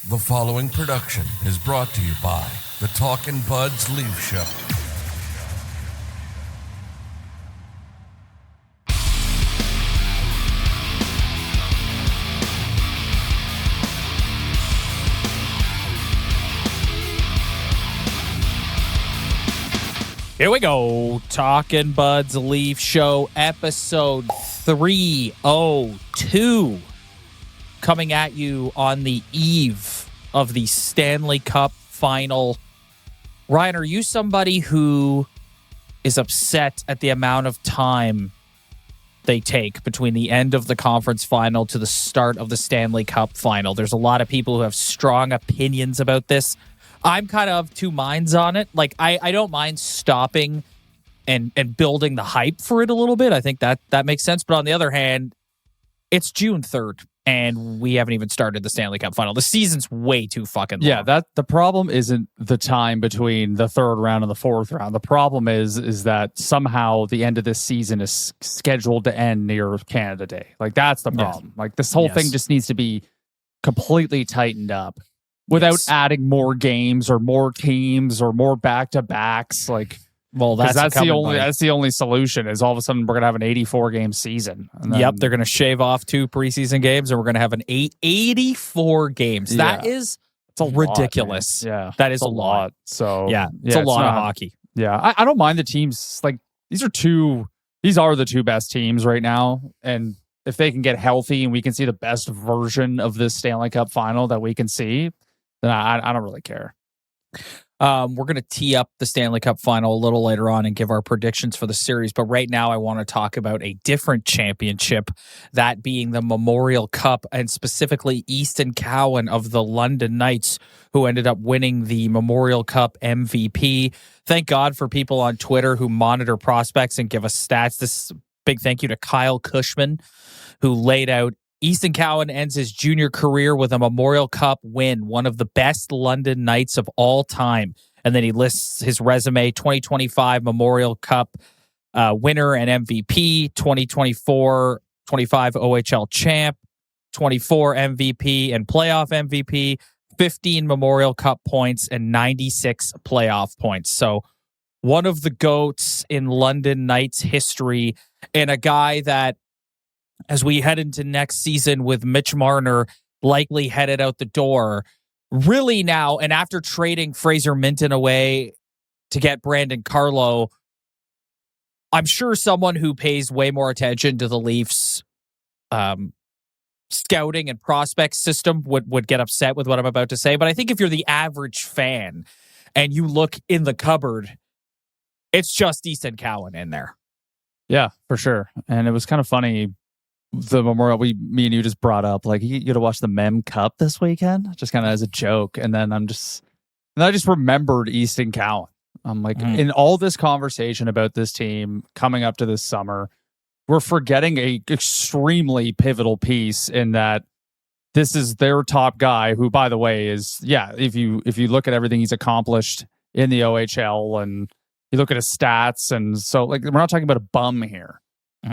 The following production is brought to you by the Talkin' Buds Leaf Show. Here we go. Talkin' Buds Leaf Show, episode 302. Coming at you on the eve of the Stanley Cup Final. Ryan, are you somebody who is upset at the amount of time they take between the end of the conference final to the start of the Stanley Cup Final? There's a lot of people who have strong opinions about this. I'm kind of of two minds on it. Like, I don't mind stopping and building the hype for it a little bit. I think that makes sense. But on the other hand, it's June 3rd, and we haven't even started the Stanley Cup Final. The season's way too fucking long. Yeah, the problem isn't the time between the third round and the fourth round. The problem is that somehow the end of this season is scheduled to end near Canada Day. Like, that's the problem. Yes. Like, this whole thing just needs to be completely tightened up without adding more games or more teams or more back-to-backs. Like, well, that's the only solution is all of a sudden we're going to have an 84-game season. Yep, they're going to shave off 2 preseason games, and we're going to have an 84 games. That is ridiculous. Yeah, that is a lot. So it's a lot of hockey. Yeah, I don't mind the teams. Like, these are the two best teams right now, and if they can get healthy and we can see the best version of this Stanley Cup Final that we can see, then I don't really care. We're going to tee up the Stanley Cup Final a little later on and give our predictions for the series. But right now, I want to talk about a different championship, that being the Memorial Cup, and specifically Easton Cowan of the London Knights, who ended up winning the Memorial Cup MVP. Thank God for people on Twitter who monitor prospects and give us stats. This big thank you to Kyle Cushman, who laid out Easton Cowan ends his junior career with a Memorial Cup win, one of the best London Knights of all time. And then he lists his resume: 2025 Memorial Cup winner and MVP, 2024-25 OHL champ, 24 MVP and playoff MVP, 15 Memorial Cup points, and 96 playoff points. So one of the GOATs in London Knights history, and a guy that, as we head into next season with Mitch Marner likely headed out the door, really now, and after trading Fraser Minton away to get Brandon Carlo, I'm sure someone who pays way more attention to the Leafs scouting and prospect system would get upset with what I'm about to say. But I think if you're the average fan and you look in the cupboard, it's just Easton Cowan in there. Yeah, for sure. And it was kind of funny. The Memorial, me and you just brought up, like, you got to watch the Mem Cup this weekend, just kind of as a joke. And then I just remembered Easton Cowan. I'm like, in all this conversation about this team coming up to this summer, we're forgetting a extremely pivotal piece in that this is their top guy, who, by the way, is, if you look at everything he's accomplished in the OHL and you look at his stats, and so, like, we're not talking about a bum here.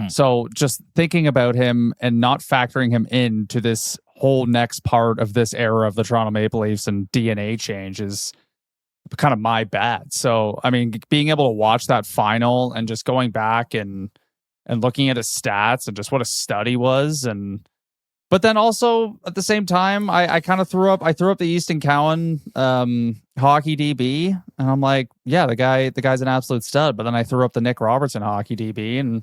So just thinking about him and not factoring him into this whole next part of this era of the Toronto Maple Leafs and DNA change is kind of my bad. So, I mean, being able to watch that final and just going back and looking at his stats and just what a study was, but then also at the same time, I kind of threw up the Easton Cowan hockey DB, and I'm like, yeah, the guy's an absolute stud. But then I threw up the Nick Robertson hockey DB, and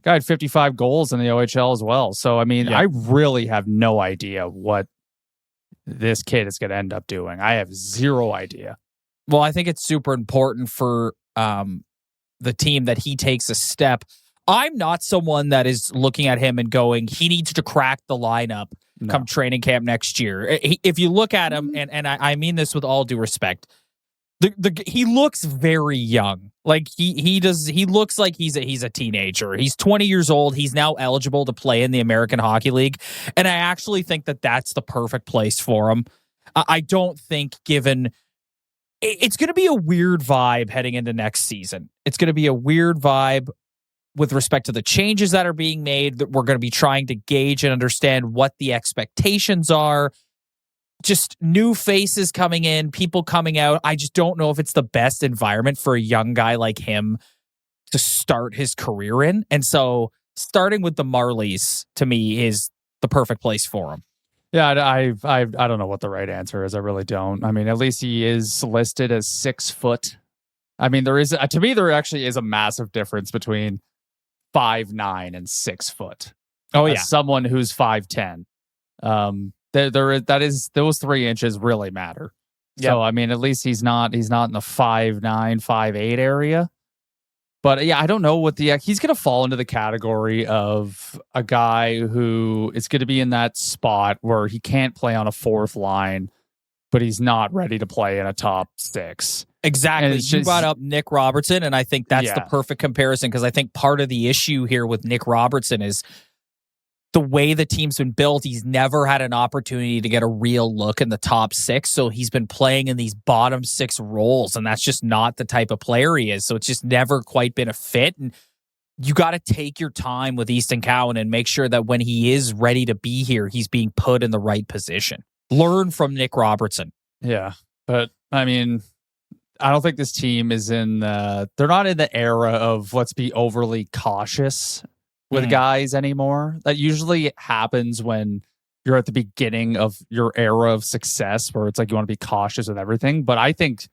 guy had 55 goals in the OHL as well. So, I mean, I really have no idea what this kid is going to end up doing. I have zero idea. Well, I think it's super important for the team that he takes a step. I'm not someone that is looking at him and going, he needs to crack the lineup come training camp next year. If you look at him, and I mean this with all due respect, he looks very young. Like he looks like he's a teenager. He's 20 years old. He's now eligible to play in the American Hockey League. And I actually think that that's the perfect place for him. I don't think, given it's going to be a weird vibe heading into next season. It's going to be a weird vibe with respect to the changes that are being made, that we're going to be trying to gauge and understand what the expectations are. just new faces coming in, people coming out. I just don't know if it's the best environment for a young guy like him to start his career in. And so starting with the Marlies, to me, is the perfect place for him. Yeah, I don't know what the right answer is. I really don't. I mean, at least he is listed as 6 foot. I mean, there actually is a massive difference between 5'9" and 6 foot. Oh, yeah. As someone who's 5'10". Those 3 inches really matter. Yep. So I mean, at least he's not in the 5'9", 5'8" area. But yeah, I don't know what he's going to fall into the category of a guy who is going to be in that spot where he can't play on a 4th line, but he's not ready to play in a top 6. Exactly. You brought up Nick Robertson, and I think that's the perfect comparison, because I think part of the issue here with Nick Robertson is the way the team's been built. He's never had an opportunity to get a real look in the top 6, so he's been playing in these bottom 6 roles, and that's just not the type of player he is. So it's just never quite been a fit, and you got to take your time with Easton Cowan and make sure that when he is ready to be here, he's being put in the right position. Learn from Nick Robertson. Yeah, but I mean, I don't think this team is they're not in the era of let's be overly cautious with guys anymore. That usually happens when you're at the beginning of your era of success, where it's like you want to be cautious with everything. But I think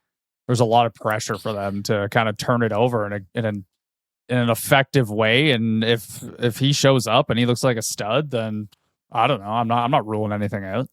there's a lot of pressure for them to kind of turn it over in an effective way. And if he shows up and he looks like a stud, then I don't know. I'm not ruling anything out.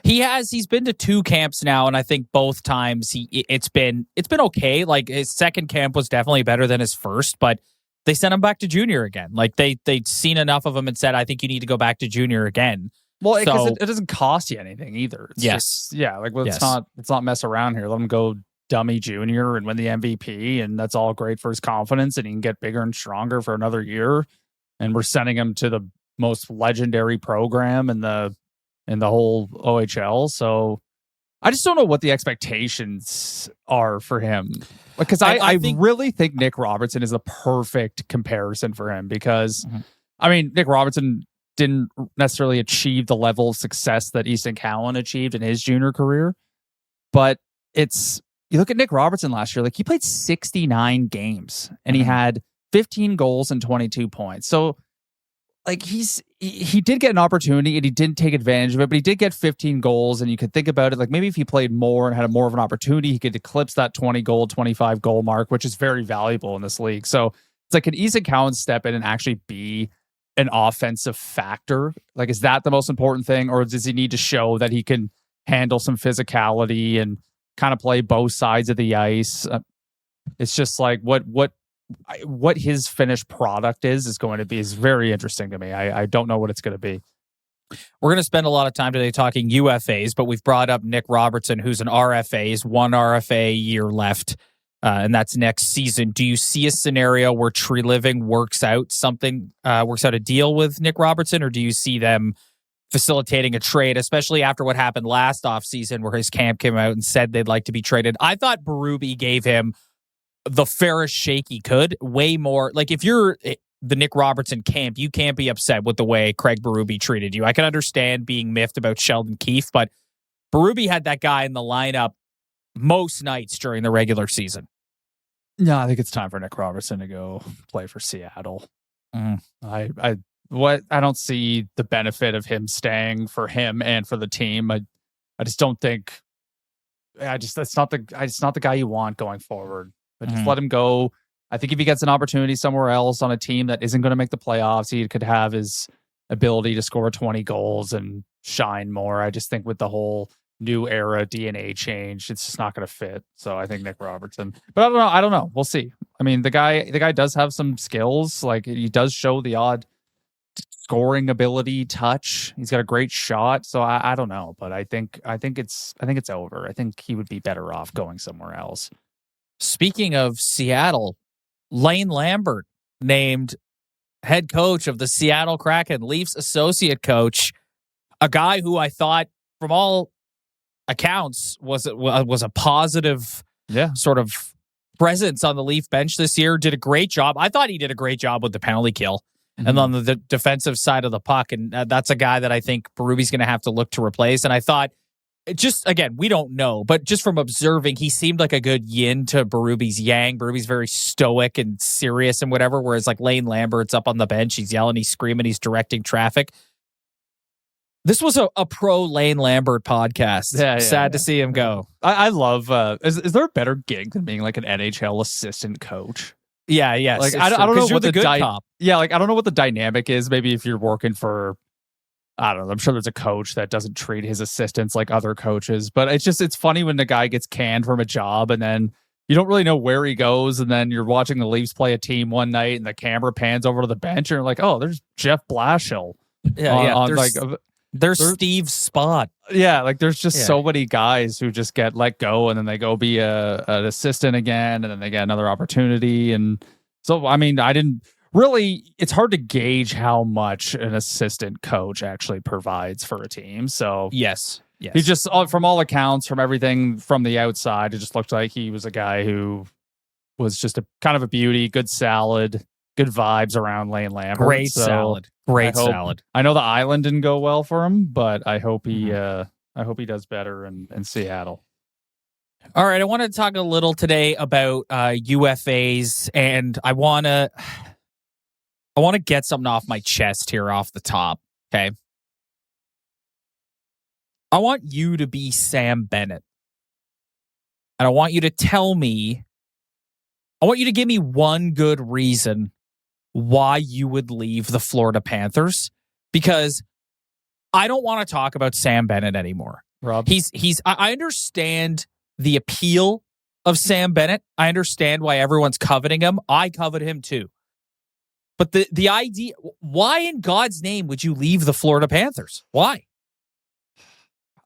He's been to 2 camps now, and I think both times it's been okay. Like, his second camp was definitely better than his first, but they sent him back to junior again. Like, they'd seen enough of him and said, I think you need to go back to junior again. Well, because it doesn't cost you anything either. It's yes. Just, yeah. Like, let's not mess around here. Let him go dummy junior and win the MVP, and that's all great for his confidence, and he can get bigger and stronger for another year. And we're sending him to the most legendary program in the whole OHL. So I just don't know what the expectations are for him. Because I really think Nick Robertson is a perfect comparison for him, because I mean, Nick Robertson didn't necessarily achieve the level of success that Easton Cowan achieved in his junior career. But you look at Nick Robertson last year, like, he played 69 games and he had 15 goals and 22 points. So like, he did get an opportunity and he didn't take advantage of it, but he did get 15 goals, and you could think about it like maybe if he played more and had more of an opportunity, he could eclipse that 20 goal, 25 goal mark, which is very valuable in this league. So it's like, can Easton Cowan step in and actually be an offensive factor? Like, is that the most important thing, or does he need to show that he can handle some physicality and kind of play both sides of the ice? It's just like what his finished product is going to be is very interesting to me. I don't know what it's going to be. We're going to spend a lot of time today talking UFAs, but we've brought up Nick Robertson, who's an RFA. He's 1 RFA year left, and that's next season. Do you see a scenario where Treliving works out a deal with Nick Robertson, or do you see them facilitating a trade, especially after what happened last offseason where his camp came out and said they'd like to be traded? I thought Berube gave him the fairest shake he could. Way more, like, if you're the Nick Robertson camp, you can't be upset with the way Craig Berube treated you. I can understand being miffed about Sheldon Keefe, but Berube had that guy in the lineup most nights during the regular season. No, I think it's time for Nick Robertson to go play for Seattle. I don't see the benefit of him staying for him and for the team. I just don't think. That's not the guy you want going forward. But just let him go. I think if he gets an opportunity somewhere else on a team that isn't going to make the playoffs, he could have his ability to score 20 goals and shine more. I just think with the whole new era DNA change, it's just not going to fit. So I think Nick Robertson. But I don't know. We'll see. I mean, the guy does have some skills. Like, he does show the odd scoring ability, touch. He's got a great shot. So I don't know, but I think it's over. I think he would be better off going somewhere else. Speaking of Seattle, Lane Lambert named head coach of the Seattle Kraken, Leafs associate coach, a guy who I thought, from all accounts, was a positive sort of presence on the Leaf bench this year. Did a great job. I thought he did a great job with the penalty kill and on the defensive side of the puck. And that's a guy that I think Berube's going to have to look to replace. And I thought just, again, we don't know, but just from observing, he seemed like a good yin to Berube's yang. Berube's very stoic and serious and whatever, whereas like Lane Lambert's up on the bench. He's yelling, he's screaming, he's directing traffic. This was a pro Lane Lambert podcast. Sad to see him go. I love, is there a better gig than being like an NHL assistant coach? Yeah, yes. Like, I don't know what the good cop. Yeah, like I don't know what the dynamic is. Maybe if you're working for, I don't know, I'm sure there's a coach that doesn't treat his assistants like other coaches, but it's funny when the guy gets canned from a job and then you don't really know where he goes, and then you're watching the Leafs play a team one night and the camera pans over to the bench and you're like, oh, there's Jeff Blashill. There's Steve Spott. Yeah, like there's just so many guys who just get let go and then they go be an assistant again and then they get another opportunity. And so, I mean, it's hard to gauge how much an assistant coach actually provides for a team. So yes. He just, from all accounts, from everything from the outside, it just looked like he was a guy who was just a kind of a beauty, good salad, good vibes around Lane Lambert. Great salad. I know the island didn't go well for him, but I hope he does better in Seattle. All right, I want to talk a little today about UFAs, and I want to get something off my chest here off the top. Okay, I want you to be Sam Bennett, and I want you to tell me. I want you to give me one good reason why you would leave the Florida Panthers, because I don't want to talk about Sam Bennett anymore. Rob, I understand the appeal of Sam Bennett. I understand why everyone's coveting him. I covet him too. But the idea, why in God's name would you leave the Florida Panthers? Why?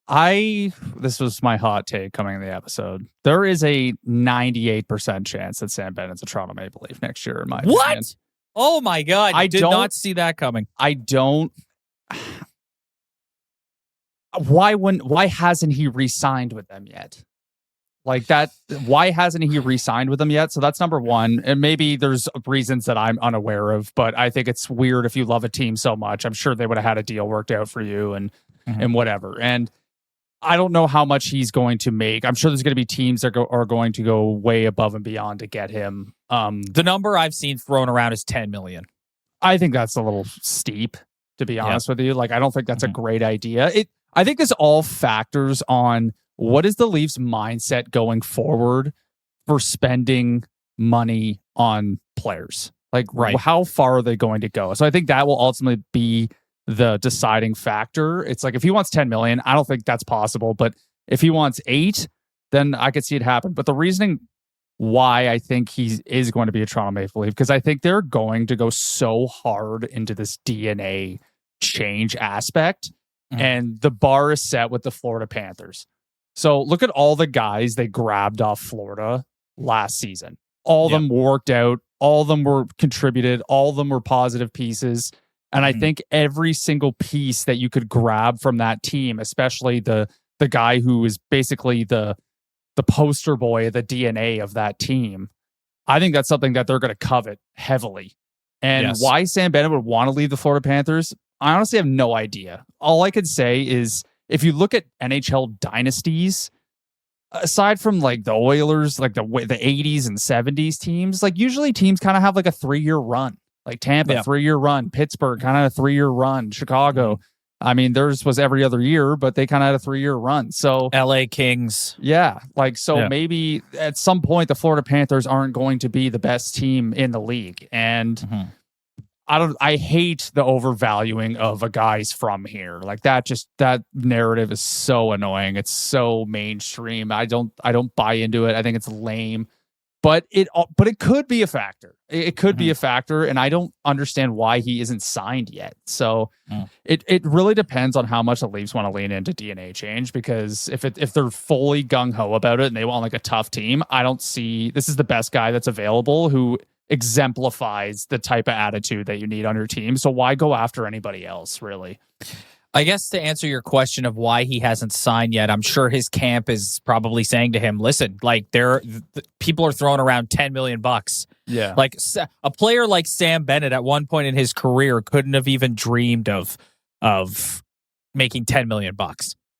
This was my hot take coming in the episode. There is a 98% chance that Sam Bennett's a Toronto Maple Leaf next year, in my opinion. What? Oh my God. I did not see that coming. Why hasn't he re-signed with them yet? Like that, why hasn't he re-signed with them yet? So that's number one. And maybe there's reasons that I'm unaware of, but I think it's weird if you love a team so much. I'm sure they would have had a deal worked out for you and whatever. And I don't know how much he's going to make. I'm sure there's going to be teams that are going to go way above and beyond to get him. The number I've seen thrown around is $10 million. I think that's a little steep, to be honest with you. Like, I don't think that's a great idea. I think this all factors on what is the Leafs' mindset going forward for spending money on players. Like, how far are they going to go? So I think that will ultimately be the deciding factor. It's like, if he wants 10 million, I don't think that's possible. But if he wants 8, then I could see it happen. But the reasoning why I think he is going to be a Toronto Maple Leaf, because I think they're going to go so hard into this DNA change aspect. And the bar is set with the Florida Panthers. So look at all the guys they grabbed off Florida last season. All of them worked out. All of them were contributed. All of them were positive pieces. And I think every single piece that you could grab from that team, especially the guy who is basically the poster boy, the DNA of that team, I think that's something that they're going to covet heavily. And why Sam Bennett would want to leave the Florida Panthers, I honestly have no idea. All I could say is, if you look at NHL dynasties, aside from like the Oilers, like the 80s and 70s teams, like usually teams kind of have like a 3-year run. Like Tampa, 3-year run. Pittsburgh, kind of a 3-year run. Chicago, I mean, theirs was every other year, but they kind of had a 3-year run. So LA Kings. Yeah. Like, so maybe at some point the Florida Panthers aren't going to be the best team in the league. And I hate the overvaluing of a guy's from here. Like that narrative is so annoying. It's so mainstream. I don't buy into it. I think it's lame. But it could be a factor. It could be a factor, and I don't understand why he isn't signed yet. So it really depends on how much the Leafs want to lean into DNA change, because if they're fully gung-ho about it and they want like a tough team, I don't see this is the best guy that's available who exemplifies the type of attitude that you need on your team. So why go after anybody else, really? I guess to answer your question of why he hasn't signed yet, I'm sure his camp is probably saying to him, listen, like people are throwing around $10 million. Yeah. Like a player like Sam Bennett at one point in his career couldn't have even dreamed of making $10 million.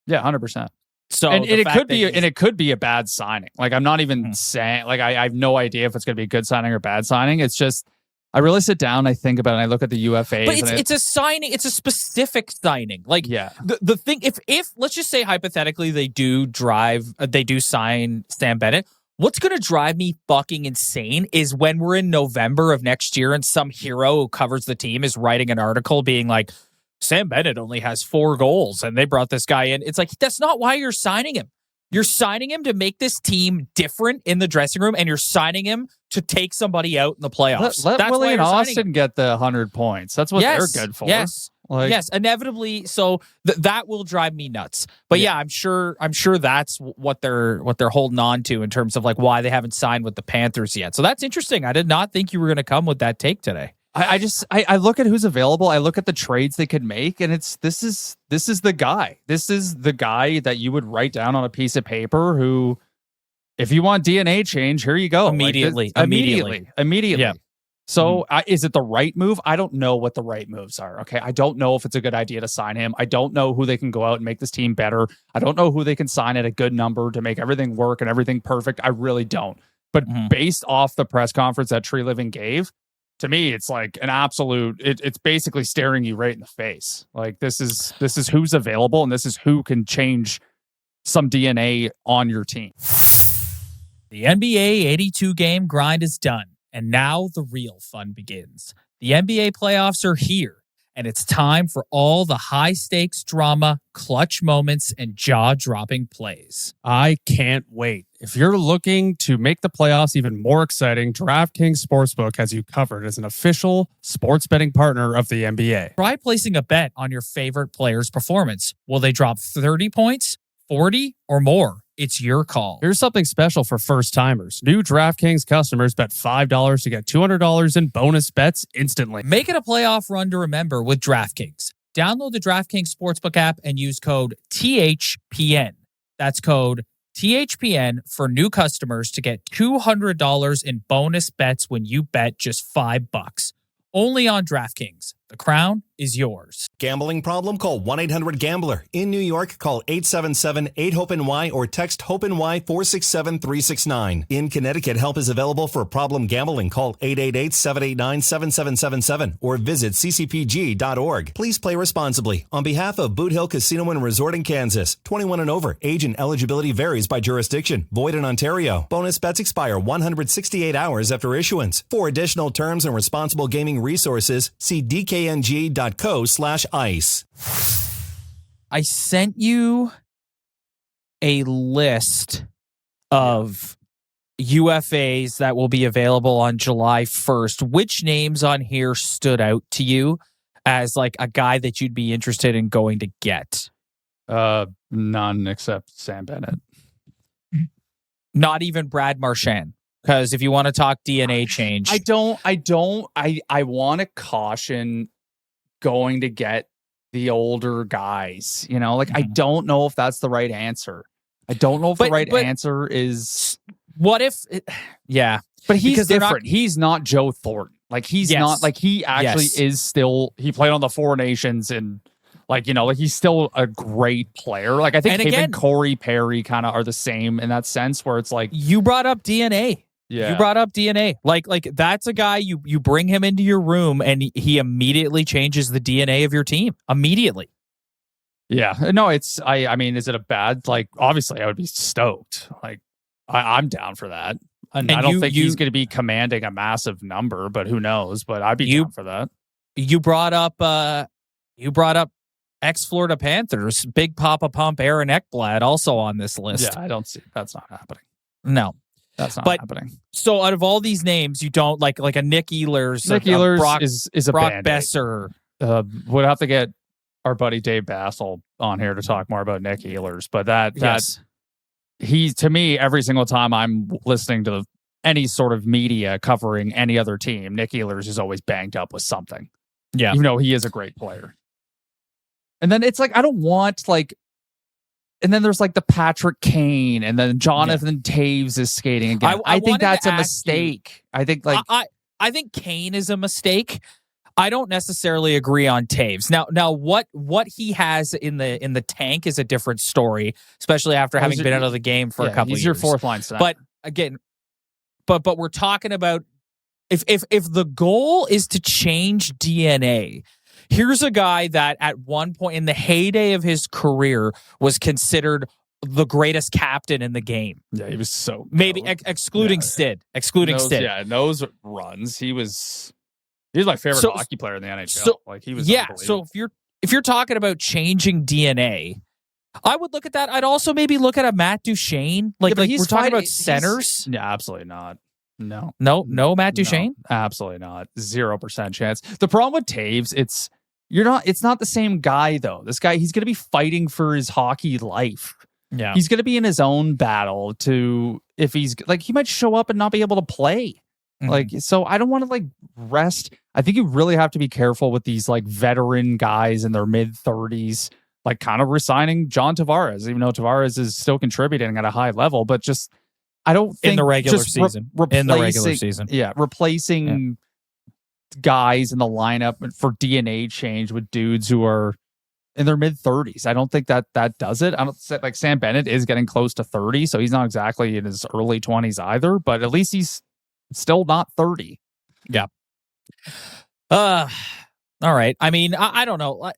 Yeah, 100%. So and the it fact could that be he's- and it could be a bad signing. Like I'm not even saying like I have no idea if it's going to be a good signing or bad signing. It's just I really sit down, I think about it, and I look at the UFAs. But it's a signing. It's a specific signing. Like yeah. the thing, if let's just say hypothetically they do sign Sam Bennett. What's going to drive me fucking insane is when we're in November of next year and some hero who covers the team is writing an article being like, Sam Bennett only has 4 goals and they brought this guy in. It's like, that's not why you're signing him. You're signing him to make this team different in the dressing room, and you're signing him to take somebody out in the playoffs. Let That's Willie why and you're signing Austin him. get the 100 points. That's what they're good for. Yes. Like, yes, inevitably. So that will drive me nuts. But yeah, I'm sure that's what they're holding on to in terms of like why they haven't signed with the Panthers yet. So that's interesting. I did not think you were going to come with that take today. I look at who's available. I look at the trades they could make, and this is the guy. This is the guy that you would write down on a piece of paper. Who, if you want DNA change, here you go. Immediately. Yeah. So Mm-hmm. is it the right move? I don't know what the right moves are. Okay, I don't know if it's a good idea to sign him. I don't know who they can go out and make this team better. I don't know who they can sign at a good number to make everything work and everything perfect. I really don't. But based off the press conference that Treliving gave, to me, it's like an absolute. It's basically staring you right in the face. Like this is who's available, and this is who can change some DNA on your team. The NBA 82 game grind is done, and now the real fun begins. The NBA playoffs are here, and it's time for all the high stakes drama, clutch moments, and jaw-dropping plays. I can't wait. If you're looking to make the playoffs even more exciting, DraftKings Sportsbook has you covered as an official sports betting partner of the NBA. Try placing a bet on your favorite player's performance. Will they drop 30 points, 40, or more? It's your call. Here's something special for first-timers. New DraftKings customers bet $5 to get $200 in bonus bets instantly. Make it a playoff run to remember with DraftKings. Download the DraftKings Sportsbook app and use code THPN. That's code THPN for new customers to get $200 in bonus bets when you bet just $5. Only on DraftKings. The crown is yours. Gambling problem? Call 1-800-GAMBLER. In New York, call 877-8-HOPE-NY or text HOPE-NY 467-369. In Connecticut, help is available for problem gambling. Call 888-789-7777 or visit ccpg.org. Please play responsibly. On behalf of Boot Hill Casino and Resort in Kansas, 21 and over. Age and eligibility varies by jurisdiction. Void in Ontario. Bonus bets expire 168 hours after issuance. For additional terms and responsible gaming resources, see dkng.co/ice. I sent you a list of UFAs that will be available on July 1st. Which names on here stood out to you as like a guy that you'd be interested in going to get? None except Sam Bennett. Not even Brad Marchand. Because if you want to talk DNA change, I want to caution going to get the older guys, you know, like I don't know if that's the right answer. I don't know if the right answer is what if but he's because different. He's not Joe Thornton. Like he's not like he actually is still he played on the Four Nations and like, you know, like he's still a great player. Like I think him and Corey Perry kind of are the same in that sense where it's like you brought up DNA. Yeah. You brought up DNA. Like that's a guy you bring him into your room and he immediately changes the DNA of your team. Immediately. Yeah. No, it's I mean, is it a bad like obviously I would be stoked. Like I'm down for that. And I don't think he's going to be commanding a massive number, but who knows? But I'd be down for that. You brought up ex-Florida Panthers, Big Papa Pump Aaron Ekblad also on this list. Yeah, I don't see that's not happening. No. That's not happening. So out of all these names, you don't like a Nick Ehlers. Nick Ehlers Brock, is a Brock Band-Aid. Besser. Would have to get our buddy Dave Bassel on here to talk more about Nick Ehlers. But he, to me, every single time I'm listening to any sort of media covering any other team, Nick Ehlers is always banged up with something. Yeah. Even though he is a great player. And then it's like, I don't want like, and then there's like the Patrick Kane, and then Jonathan Toews is skating again. I think that's a mistake. I think like I think Kane is a mistake. I don't necessarily agree on Toews. Now, what he has in the tank is a different story, especially after having been out of the game for a couple of years. He's your fourth line center. But again, but we're talking about if the goal is to change DNA. Here's a guy that at one point in the heyday of his career was considered the greatest captain in the game. Yeah, he was so maybe excluding Sid. Sid. Yeah, nose runs. He was my favorite hockey player in the NHL. So, he was so if you're talking about changing DNA, I would look at that. I'd also maybe look at a Matt Duchene. Like we're talking about centers. Yeah, absolutely not. No, Matt Duchene. No, absolutely not. 0% chance. The problem with Toews, it's not the same guy though. This guy, he's going to be fighting for his hockey life. Yeah. He's going to be in his own battle if he's like, he might show up and not be able to play. Mm-hmm. Like, so I don't want to like rest. I think you really have to be careful with these like veteran guys in their mid 30s, like kind of resigning John Tavares, even though Tavares is still contributing at a high level, but just, I don't think in the regular season, yeah, replacing guys in the lineup for DNA change with dudes who are in their mid 30s. I don't think that does it. I don't like Sam Bennett is getting close to 30, so he's not exactly in his early 20s either, but at least he's still not 30. Yeah. All right. I mean, I don't know.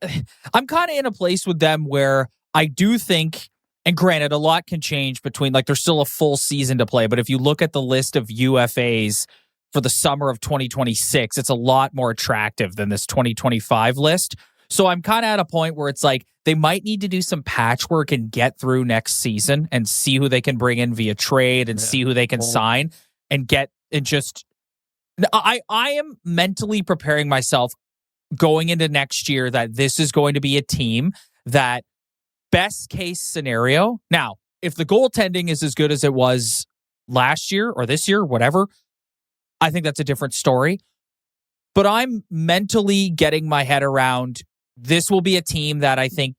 I'm kind of in a place with them where I do think, and granted, a lot can change between, like, there's still a full season to play, but if you look at the list of UFAs for the summer of 2026, it's a lot more attractive than this 2025 list. So I'm kind of at a point where it's like they might need to do some patchwork and get through next season and see who they can bring in via trade and see who they can sign and get and just. I am mentally preparing myself going into next year that this is going to be a team that best case scenario. Now, if the goaltending is as good as it was last year or this year, whatever, I think that's a different story. But I'm mentally getting my head around this will be a team that I think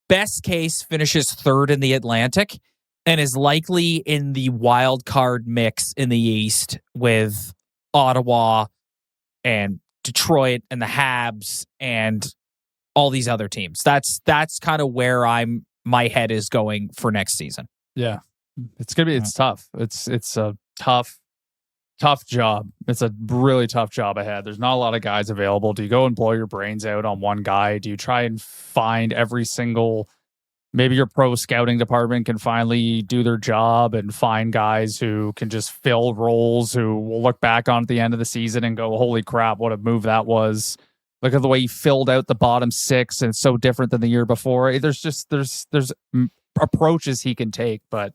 best case finishes third in the Atlantic and is likely in the wild card mix in the East with Ottawa and Detroit and the Habs and all these other teams. That's kind of where my head is going for next season. Yeah. It's tough. It's a tough job. It's a really tough job ahead. There's not a lot of guys available. Do you go and blow your brains out on one guy? Do you try and find every single, maybe your pro scouting department can finally do their job and find guys who can just fill roles who will look back on at the end of the season and go, holy crap, what a move that was. Look at the way he filled out the bottom six and it's so different than the year before. There's approaches he can take, but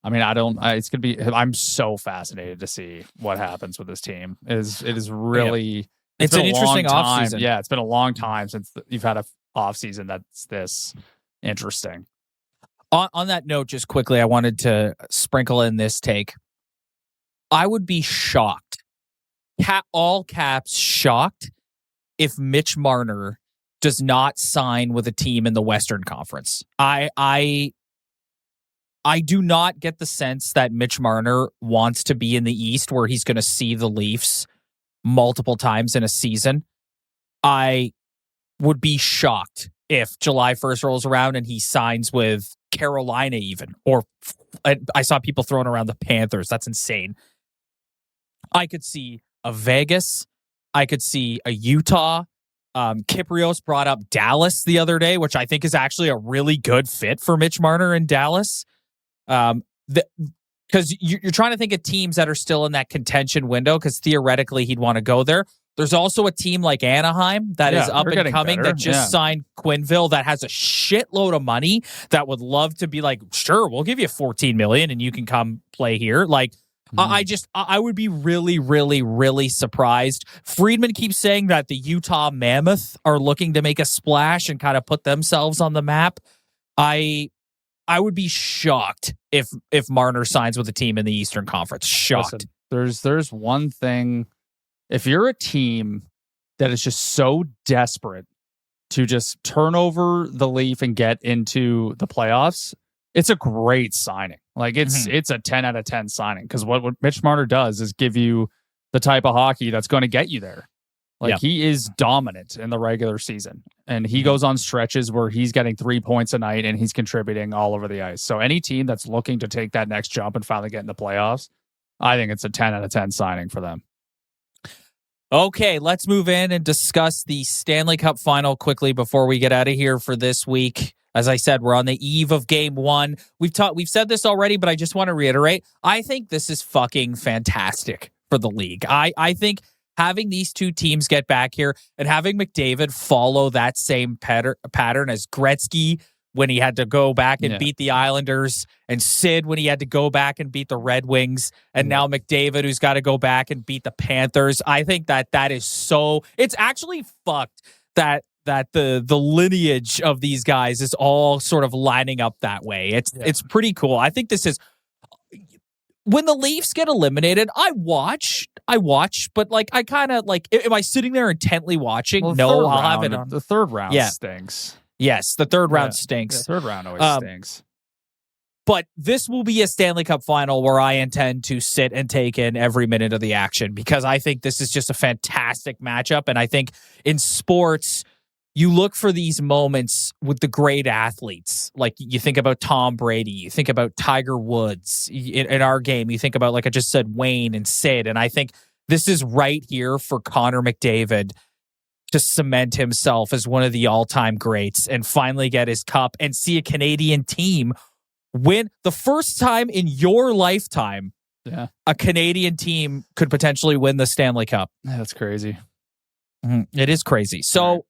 I mean, I'm so fascinated to see what happens with this team. It is really, it's an interesting offseason. Yeah, it's been a long time since you've had a offseason that's this interesting. On that note, just quickly, I wanted to sprinkle in this take. I would be shocked, all caps shocked, if Mitch Marner does not sign with a team in the Western Conference. I do not get the sense that Mitch Marner wants to be in the East where he's going to see the Leafs multiple times in a season. I would be shocked if July 1st rolls around and he signs with Carolina even. Or I saw people throwing around the Panthers. That's insane. I could see a Vegas. I could see a Utah. Kiprios brought up Dallas the other day, which I think is actually a really good fit for Mitch Marner in Dallas. Because you're trying to think of teams that are still in that contention window, because theoretically he'd want to go there. There's also a team like Anaheim that is up and coming that just signed Quenneville that has a shitload of money that would love to be like, sure, we'll give you $14 million and you can come play here. Like, I would be really, really, really surprised. Friedman keeps saying that the Utah Mammoth are looking to make a splash and kind of put themselves on the map. I would be shocked if Marner signs with a team in the Eastern Conference. Shocked. Listen, there's one thing. If you're a team that is just so desperate to just turn over the leaf and get into the playoffs, it's a great signing. Like it's a 10 out of 10 signing, because what Mitch Marner does is give you the type of hockey that's going to get you there. Like he is dominant in the regular season, and he goes on stretches where he's getting 3 points a night and he's contributing all over the ice. So any team that's looking to take that next jump and finally get in the playoffs, I think it's a 10 out of 10 signing for them. Okay, let's move in and discuss the Stanley Cup Final quickly before we get out of here for this week. As I said, we're on the eve of Game 1. We've said this already, but I just want to reiterate. I think this is fucking fantastic for the league. I think having these two teams get back here and having McDavid follow that same pattern as Gretzky when he had to go back and beat the Islanders, and Sid when he had to go back and beat the Red Wings, and now McDavid who's got to go back and beat the Panthers. I think that is so... It's actually fucked that the lineage of these guys is all sort of lining up that way. It's pretty cool. I think this is... When the Leafs get eliminated, I watch, but like I kind of like, am I sitting there intently watching? Well, no, I'll have it on. The third round stinks. Yes, the third round stinks. The third round always stinks. But this will be a Stanley Cup Final where I intend to sit and take in every minute of the action because I think this is just a fantastic matchup. And I think in sports, you look for these moments with the great athletes. Like you think about Tom Brady, you think about Tiger Woods. In our game, you think about, like I just said, Wayne and Sid. And I think this is right here for Connor McDavid to cement himself as one of the all-time greats and finally get his cup and see a Canadian team win the first time in your lifetime. Yeah, a Canadian team could potentially win the Stanley Cup. That's crazy. Mm-hmm. It is crazy. So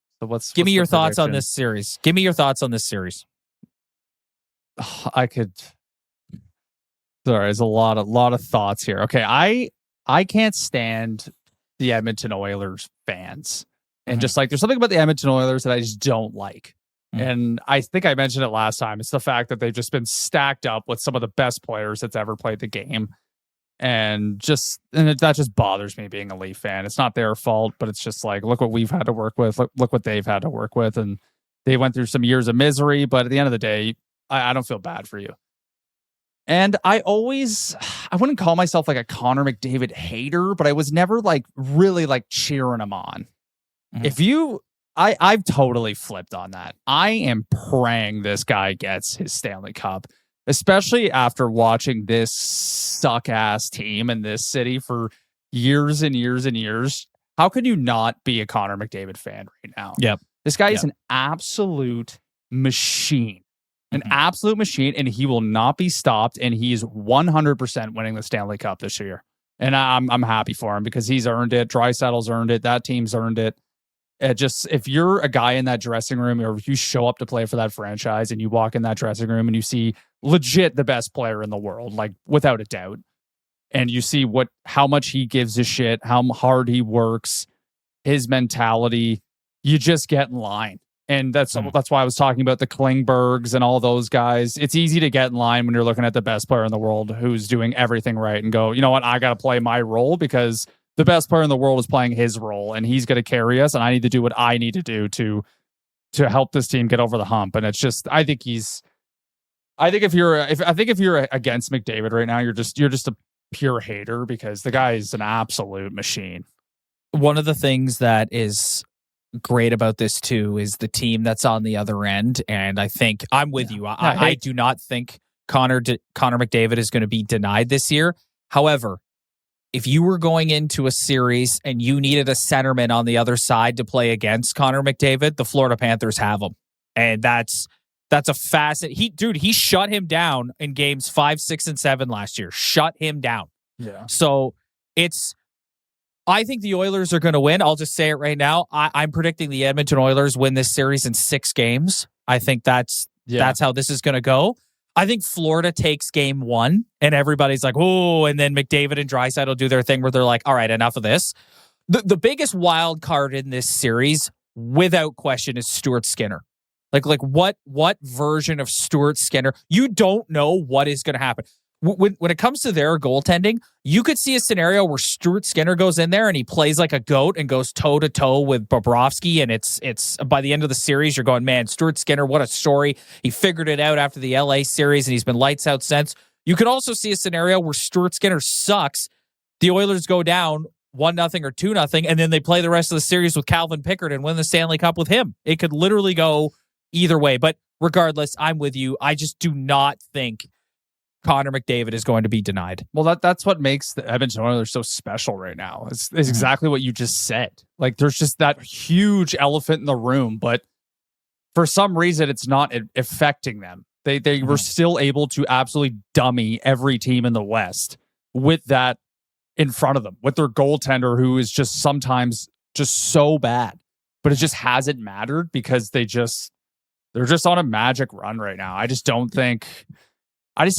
give me your thoughts on this series. Give me your thoughts on this series. I could. Sorry, there's a lot of thoughts here. Okay, I can't stand the Edmonton Oilers fans. And just like, there's something about the Edmonton Oilers that I just don't like. And I think I mentioned it last time. It's the fact that they've just been stacked up with some of the best players that's ever played the game. And that just bothers me being a Leaf fan. It's not their fault, but it's just like, look what we've had to work with. Look what they've had to work with. And they went through some years of misery, but at the end of the day, I don't feel bad for you. And I wouldn't call myself like a Connor McDavid hater, but I was never like really like cheering him on. I've totally flipped on that. I am praying this guy gets his Stanley Cup, especially after watching this suck-ass team in this city for years and years and years. How could you not be a Connor McDavid fan right now? Yep. This guy is an absolute machine. An absolute machine, and he will not be stopped, and he's 100% winning the Stanley Cup this year. And I'm happy for him because he's earned it. Draisaitl's earned it. That team's earned it. If you're a guy in that dressing room, or if you show up to play for that franchise and you walk in that dressing room and you see legit the best player in the world, like without a doubt, and you see how much he gives a shit, how hard he works, his mentality, you just get in line. And that's why I was talking about the Klingbergs and all those guys. It's easy to get in line when you're looking at the best player in the world who's doing everything right and go, you know what, I got to play my role because the best player in the world is playing his role and he's going to carry us, and I need to do what I need to do to help this team get over the hump. And it's just, I think if you're against McDavid right now, you're just a pure hater because the guy is an absolute machine. One of the things that is great about this too is the team that's on the other end, and I think I'm with you. I do not think Connor McDavid is going to be denied this year. However, if you were going into a series and you needed a centerman on the other side to play against Connor McDavid, the Florida Panthers have him. And that's a facet. He shut him down in games 5, 6, and 7 last year. Shut him down. Yeah. So I think the Oilers are going to win. I'll just say it right now. I'm predicting the Edmonton Oilers win this series in 6 games. I think that's how this is going to go. I think Florida takes game 1 and everybody's like, oh, and then McDavid and Draisaitl do their thing where they're like, all right, enough of this. The biggest wild card in this series, without question, is Stuart Skinner. Like what version of Stuart Skinner? You don't know what is going to happen. When it comes to their goaltending, you could see a scenario where Stuart Skinner goes in there and he plays like a goat and goes toe to toe with Bobrovsky, and it's by the end of the series you're going, man, Stuart Skinner, what a story. He figured it out after the LA series and he's been lights out since. You could also see a scenario where Stuart Skinner sucks. The Oilers go down 1-0 or 2-0, and then they play the rest of the series with Calvin Pickard and win the Stanley Cup with him. It could literally go either way. But regardless, I'm with you. I just do not think Connor McDavid is going to be denied. Well, that's what makes the Edmonton Oilers so special right now. It's exactly what you just said. Like, there's just that huge elephant in the room, but for some reason, it's not affecting them. They were still able to absolutely dummy every team in the West with that in front of them, with their goaltender who is just sometimes just so bad. But it just hasn't mattered because they're just on a magic run right now. I just don't think...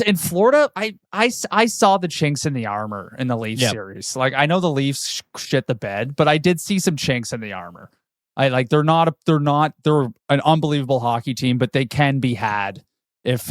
in Florida, I saw the chinks in the armor in the Leafs series. Like, I know the Leafs shit the bed, but I did see some chinks in the armor. They're an unbelievable hockey team, but they can be had if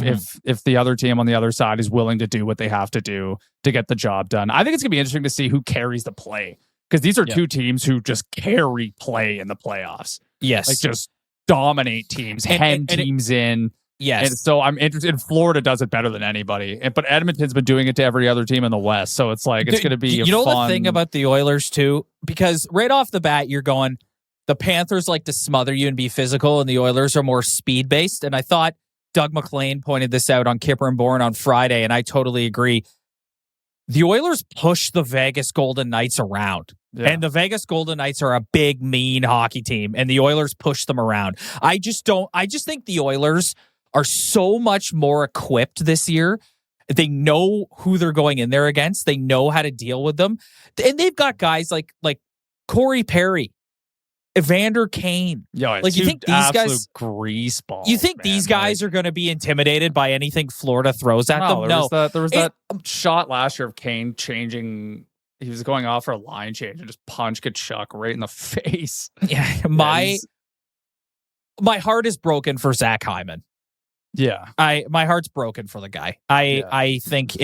the other team on the other side is willing to do what they have to do to get the job done. I think it's gonna be interesting to see who carries the play, because these are two teams who just carry play in the playoffs. Yes, like just dominate teams, hem teams in. Yes. And so I'm interested in Florida does it better than anybody. But Edmonton's been doing it to every other team in the West. So it's like, it's going to be the thing about the Oilers too, because right off the bat, you're going, the Panthers like to smother you and be physical, and the Oilers are more speed based. And I thought Doug McLean pointed this out on Kipper and Bourne on Friday, and I totally agree. The Oilers push the Vegas Golden Knights around. Yeah. And the Vegas Golden Knights are a big, mean hockey team, and the Oilers push them around. I just think the Oilers are so much more equipped this year. They know who they're going in there against. They know how to deal with them. And they've got guys like Corey Perry, Evander Kane. Yeah, like, you think these guys grease balls? You think these guys are going to be intimidated by anything Florida throws at them? No. There was that shot last year of Kane changing. He was going off for a line change and just punch Kachuk right in the face. Yeah, my heart is broken for Zach Hyman. Yeah, my heart's broken for the guy. I think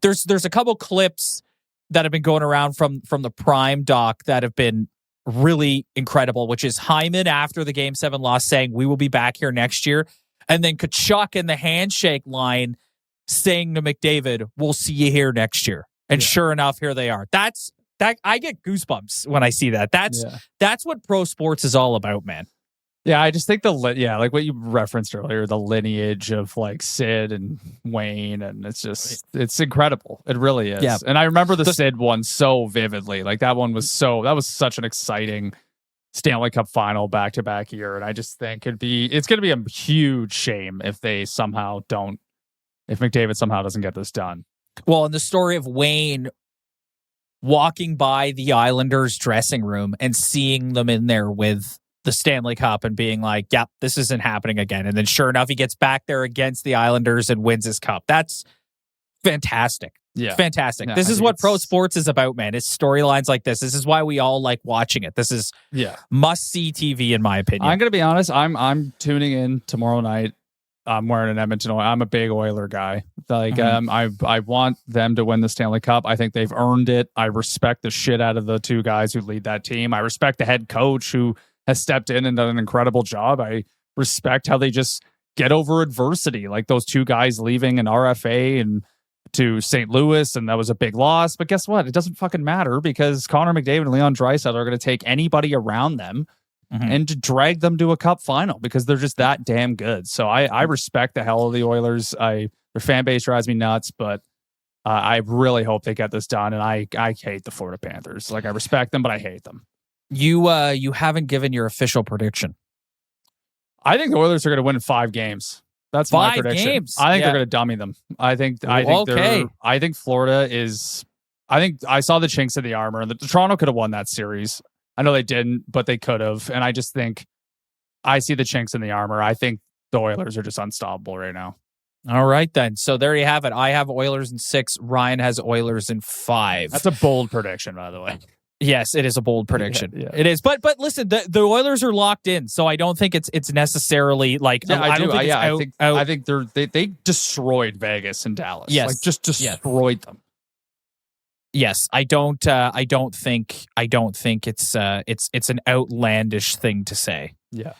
there's a couple clips that have been going around from the Prime doc that have been really incredible, which is Hyman after the Game 7 loss saying, "We will be back here next year," and then Kachuk in the handshake line saying to McDavid, "We'll see you here next year." And sure enough, here they are. That I get goosebumps when I see that. That's what pro sports is all about, man. Yeah, I just think like what you referenced earlier, the lineage of like Sid and Wayne, and it's incredible. It really is. Yeah. And I remember the Sid one so vividly. Like that was such an exciting Stanley Cup Final back-to-back year. And I just think it's going to be a huge shame if McDavid somehow doesn't get this done. Well, and the story of Wayne walking by the Islanders dressing room and seeing them in there with the Stanley Cup and being like, yep, this isn't happening again. And then sure enough, he gets back there against the Islanders and wins his cup. That's fantastic. Yeah. Fantastic. Yeah, this is what pro sports is about, man. It's storylines like this. This is why we all like watching it. This is must-see TV, in my opinion. I'm going to be honest. I'm tuning in tomorrow night. I'm wearing an Edmonton Oil. I'm a big Oiler guy. Like, I want them to win the Stanley Cup. I think they've earned it. I respect the shit out of the two guys who lead that team. I respect the head coach who has stepped in and done an incredible job. I respect how they just get over adversity. Like those two guys leaving an RFA and to St. Louis, and that was a big loss. But guess what? It doesn't fucking matter because Connor McDavid and Leon Draisaitl are going to take anybody around them and to drag them to a cup final because they're just that damn good. So I respect the hell of the Oilers. Their fan base drives me nuts, but I really hope they get this done. And I hate the Florida Panthers. Like I respect them, but I hate them. You haven't given your official prediction. I think the Oilers are going to win 5 games. That's my prediction. 5 games. I think they're going to dummy them. I think Florida is. I think I saw the chinks in the armor, and the Toronto could have won that series. I know they didn't, but they could have. And I just think I see the chinks in the armor. I think the Oilers are just unstoppable right now. All right, then. So there you have it. I have Oilers in 6. Ryan has Oilers in 5. That's a bold prediction, by the way. Yes, it is a bold prediction. Yeah. It is. But listen, the Oilers are locked in, so I don't think it's necessarily like I think they destroyed Vegas and Dallas. Yes. Like just destroyed them. Yes, I don't think it's an outlandish thing to say. Yeah.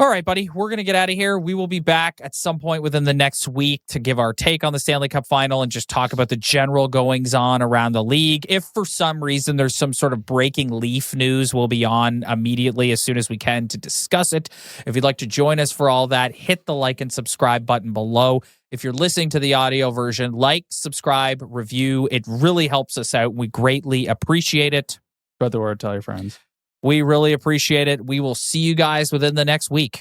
All right, buddy, we're going to get out of here. We will be back at some point within the next week to give our take on the Stanley Cup Final and just talk about the general goings-on around the league. If for some reason there's some sort of breaking Leaf news, we'll be on immediately as soon as we can to discuss it. If you'd like to join us for all that, hit the like and subscribe button below. If you're listening to the audio version, like, subscribe, review. It really helps us out. We greatly appreciate it. Spread the word, tell your friends. We really appreciate it. We will see you guys within the next week.